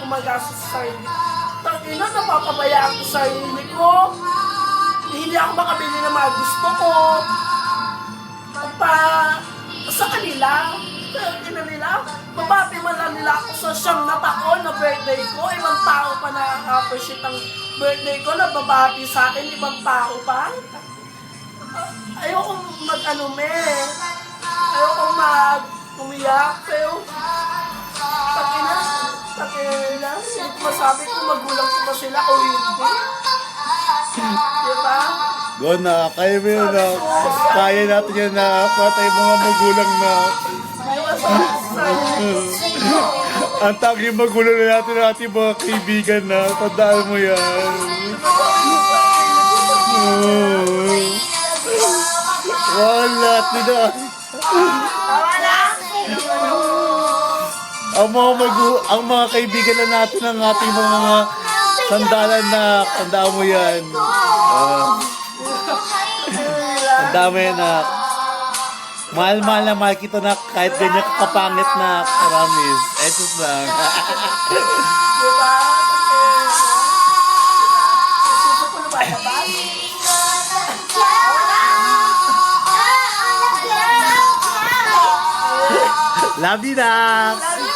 gumagastos sa sarili. Tangina, napapabayaan ko sa sarili ko. Hindi ako makabili ng mga gusto ko. Sa kanila, nila, mabati man lang nila ako sa siyang na taon na birthday ko. Ibang tao pa nakaka-appreciate ang birthday ko, nababati sa akin, ibang tao pa. Ayoko ayoko umiyak, pero takina, hindi ko masabi kung magulang ko ba sila o hindi. Diba? Go na, kaya mo yun na. Kaya natin yan na patay mga magulang na. Ang tanging magulang na natin ng ating mga kaibigan na. Tandaan mo yan. Wala, tidak. Ang mga kaibigan na natin ng ating mga sandalan na. Tandaan mo yan. Tandaan mo yan na. Mahal-mahal na mahal kita na kahit ganyan kapangit na promise. Eto lang. Diba? Suso ko na ba ba? Love you, Nak! Love you,